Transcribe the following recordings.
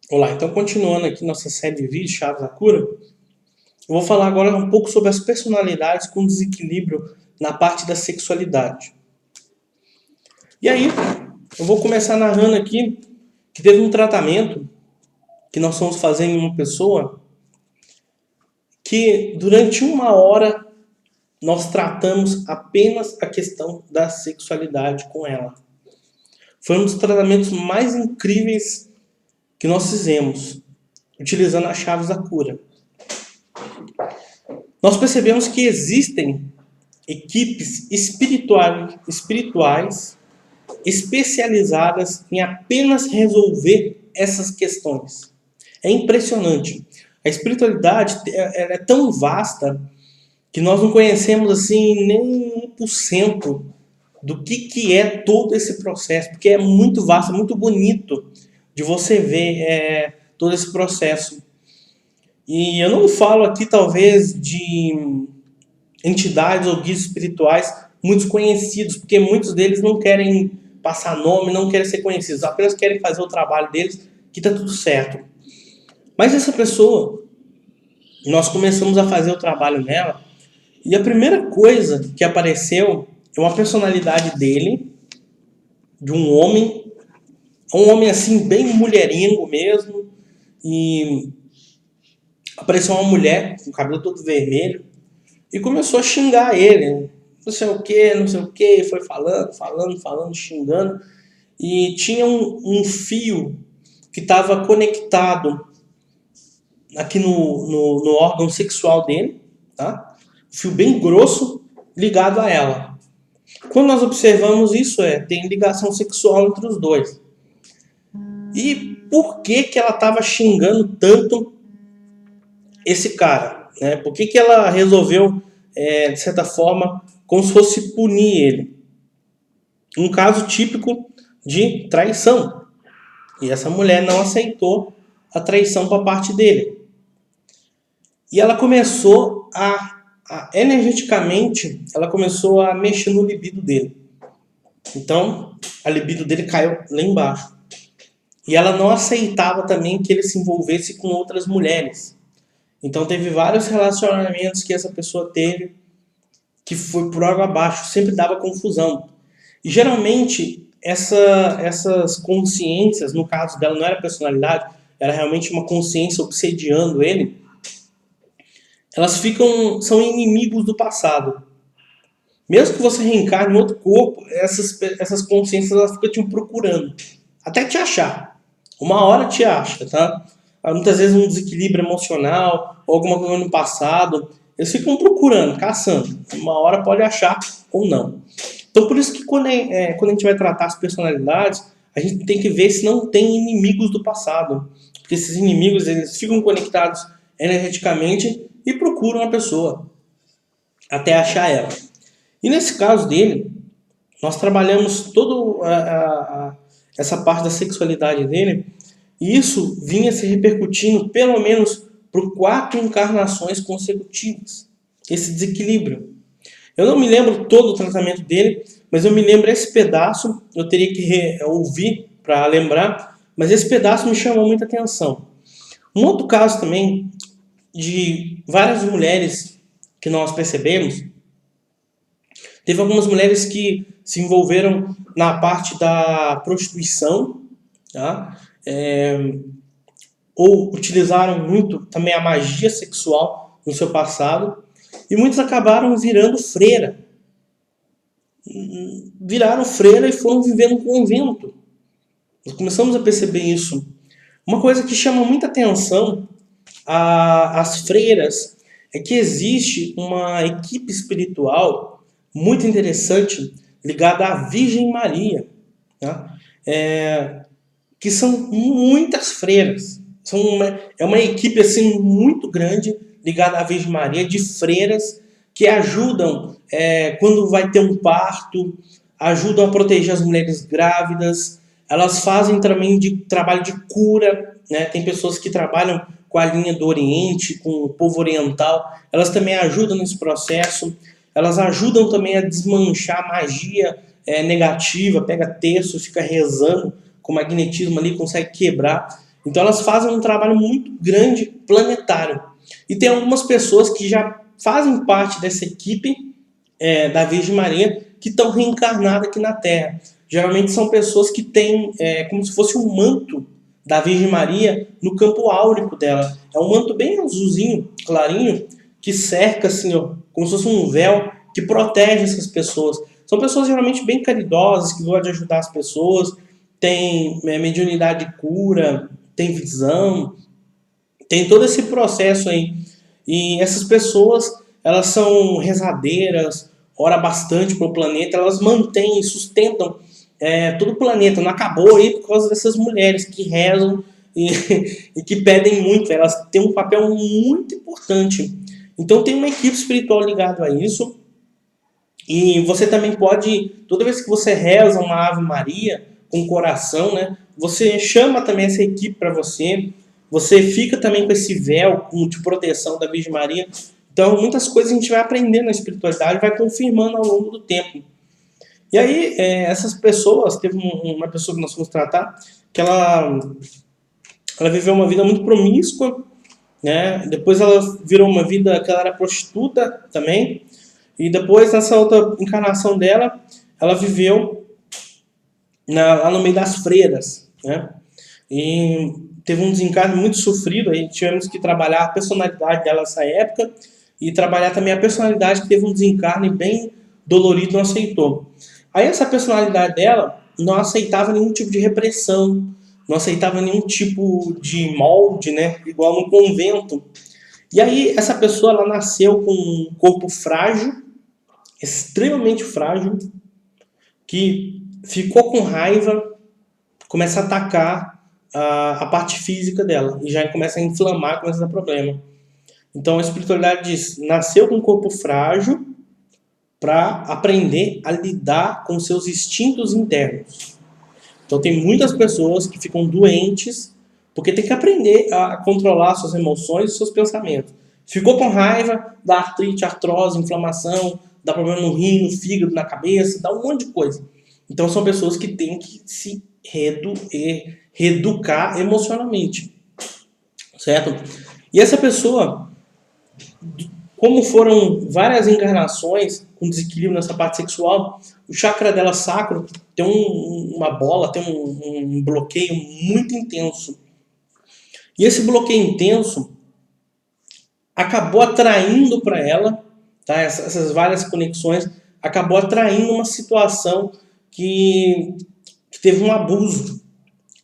Olá, então continuando aqui nossa série de vídeos, Chaves da Cura, eu vou falar agora um pouco sobre as personalidades com desequilíbrio na parte da sexualidade. E aí, eu vou começar narrando aqui que teve um tratamento que nós fomos fazer em uma pessoa que durante 1 hora nós tratamos apenas a questão da sexualidade com ela. Foi um dos tratamentos mais incríveis que nós fizemos, utilizando as chaves da cura. Nós percebemos que existem equipes espirituais especializadas em apenas resolver essas questões. É impressionante. A espiritualidade ela é tão vasta que nós não conhecemos assim nem 1% do que é todo esse processo, porque é muito vasto, é muito bonito de você ver todo esse processo. E eu não falo aqui talvez de entidades ou guias espirituais muito conhecidos, porque muitos deles não querem passar nome, não querem ser conhecidos, apenas querem fazer o trabalho deles, que está tudo certo. Mas essa pessoa, nós começamos a fazer o trabalho nela, e a primeira coisa que apareceu é uma personalidade dele, de um homem assim, bem mulherengo mesmo, e apareceu uma mulher com o cabelo todo vermelho, e começou a xingar ele, não sei o que, não sei o que, foi falando, xingando, e tinha um fio que estava conectado aqui no órgão sexual dele, tá? Um fio bem grosso ligado a ela. Quando nós observamos isso, tem ligação sexual entre os dois. E por que ela estava xingando tanto esse cara? Né? Por que ela resolveu, de certa forma, como se fosse punir ele? Um caso típico de traição. E essa mulher não aceitou a traição para parte dele. E ela começou energeticamente, ela começou a mexer no libido dele. Então, a libido dele caiu lá embaixo. E ela não aceitava também que ele se envolvesse com outras mulheres. Então, teve vários relacionamentos que essa pessoa teve que foi por água abaixo, sempre dava confusão. E geralmente, essas consciências, no caso dela não era personalidade, era realmente uma consciência obsediando ele, elas são inimigos do passado. Mesmo que você reencarne em outro corpo, essas consciências elas ficam te procurando, até te achar. 1 hora te acha, tá? Muitas vezes um desequilíbrio emocional, ou alguma coisa no passado, eles ficam procurando, caçando. 1 hora pode achar ou não. Então por isso que quando a gente vai tratar as personalidades, a gente tem que ver se não tem inimigos do passado. Porque esses inimigos eles ficam conectados energeticamente e procuram a pessoa até achar ela. E nesse caso dele, nós trabalhamos toda essa parte da sexualidade dele, e isso vinha se repercutindo pelo menos por 4 encarnações consecutivas. Esse desequilíbrio. Eu não me lembro todo o tratamento dele, mas eu me lembro esse pedaço, eu teria que ouvir para lembrar, mas esse pedaço me chamou muita atenção. Um outro caso também, de várias mulheres que nós percebemos, teve algumas mulheres que se envolveram na parte da prostituição, tá? Ou utilizaram muito também a magia sexual no seu passado, e muitos acabaram virando freira. Viraram freira e foram viver no convento. Nós começamos a perceber isso. Uma coisa que chama muita atenção às freiras é que existe uma equipe espiritual muito interessante ligada à Virgem Maria, tá? Que são muitas freiras. É uma equipe assim, muito grande ligada à Virgem Maria, de freiras que ajudam quando vai ter um parto, ajudam a proteger as mulheres grávidas, elas fazem também trabalho de cura, né? Tem pessoas que trabalham com a linha do Oriente, com o povo oriental, elas também ajudam nesse processo, elas ajudam também a desmanchar magia negativa, pega terço, fica rezando com magnetismo ali, consegue quebrar. Então elas fazem um trabalho muito grande, planetário. E tem algumas pessoas que já fazem parte dessa equipe da Virgem Maria, que estão reencarnadas aqui na Terra. Geralmente são pessoas que têm como se fosse um manto da Virgem Maria no campo áurico dela. É um manto bem azulzinho, clarinho, que cerca assim, ó, como se fosse um véu que protege essas pessoas. São pessoas geralmente bem caridosas, que gostam de ajudar as pessoas, tem mediunidade de cura, tem visão, tem todo esse processo aí. E essas pessoas, elas são rezadeiras, oram bastante pro planeta, elas mantêm e sustentam todo o planeta. Não acabou aí por causa dessas mulheres que rezam e, e que pedem muito. Elas têm um papel muito importante. Então tem uma equipe espiritual ligada a isso. E você também pode, toda vez que você reza uma Ave Maria com o coração, né, você chama também essa equipe para você. Você fica também com esse véu de proteção da Virgem Maria. Então, muitas coisas a gente vai aprendendo na espiritualidade, vai confirmando ao longo do tempo. E aí, essas pessoas, teve uma pessoa que nós fomos tratar, que ela viveu uma vida muito promíscua, né? Depois ela virou uma vida que ela era prostituta também. E depois, nessa outra encarnação dela, ela viveu lá no meio das freiras, né? E teve um desencarne muito sofrido, aí tivemos que trabalhar a personalidade dela nessa época e trabalhar também a personalidade que teve um desencarne bem dolorido, não aceitou. Aí essa personalidade dela não aceitava nenhum tipo de repressão, não aceitava nenhum tipo de molde, né? Igual no convento. E aí essa pessoa, ela nasceu com um corpo frágil, extremamente frágil, que ficou com raiva, começa a atacar a parte física dela e já começa a inflamar, começa a dar problema. Então a espiritualidade diz, nasceu com um corpo frágil para aprender a lidar com seus instintos internos. Então tem muitas pessoas que ficam doentes porque tem que aprender a controlar suas emoções e seus pensamentos. Ficou com raiva, dá artrite, artrose, inflamação, dá problema no rim, no fígado, na cabeça, dá um monte de coisa. Então são pessoas que têm que se reeducar emocionalmente, certo? E essa pessoa, como foram várias encarnações com desequilíbrio nessa parte sexual, o chakra dela sacro tem uma bola, tem um bloqueio muito intenso. E esse bloqueio intenso acabou atraindo para ela, tá? Essas várias conexões, acabou atraindo uma situação que teve um abuso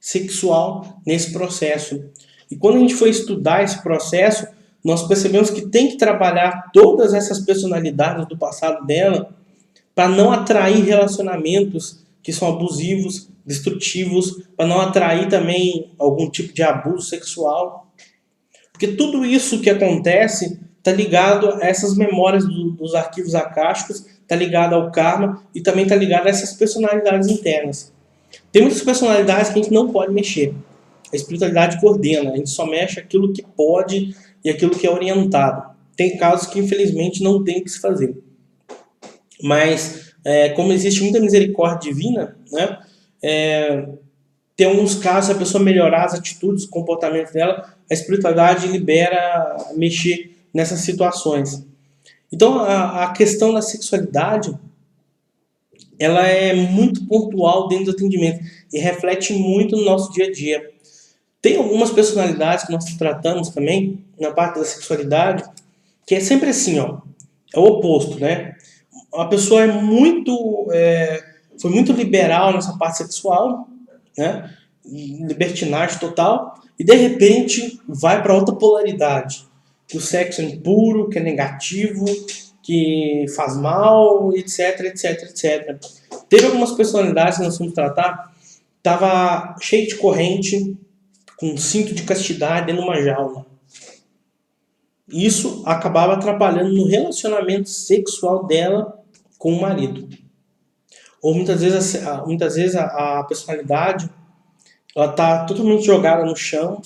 sexual nesse processo. E quando a gente foi estudar esse processo, nós percebemos que tem que trabalhar todas essas personalidades do passado dela para não atrair relacionamentos que são abusivos, destrutivos, para não atrair também algum tipo de abuso sexual. Porque tudo isso que acontece está ligado a essas memórias dos arquivos akáshicos, está ligado ao karma e também está ligado a essas personalidades internas. Tem muitas personalidades que a gente não pode mexer. A espiritualidade coordena, a gente só mexe aquilo que pode e aquilo que é orientado. Tem casos que infelizmente não tem o que se fazer. Mas como existe muita misericórdia divina, né, tem alguns casos, a pessoa melhorar as atitudes, o comportamento dela, a espiritualidade libera mexer nessas situações. Então a questão da sexualidade, ela é muito pontual dentro do atendimento e reflete muito no nosso dia a dia. Tem algumas personalidades que nós tratamos também na parte da sexualidade, que é sempre assim, ó, é o oposto, né? A pessoa foi muito liberal nessa parte sexual, né? Libertinagem total, e de repente vai para outra polaridade, que o sexo é impuro, que é negativo, que faz mal, etc, etc, etc. Teve algumas personalidades que nós fomos tratar, tava cheio de corrente, com um cinto de castidade dentro de uma jaula. Isso acabava atrapalhando no relacionamento sexual dela com o marido. Ou muitas vezes a personalidade, ela está totalmente jogada no chão.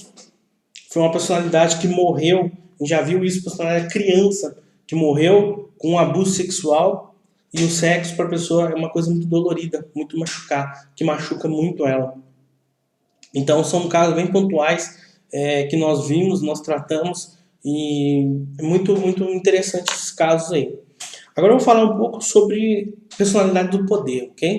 Foi uma personalidade que morreu, a gente já viu isso, personalidade criança, que morreu com um abuso sexual, e o sexo para a pessoa é uma coisa muito dolorida, muito que machuca muito ela. Então são casos bem pontuais que nós vimos, nós tratamos, e é muito, muito interessante esses casos aí. Agora eu vou falar um pouco sobre personalidade do poder, ok?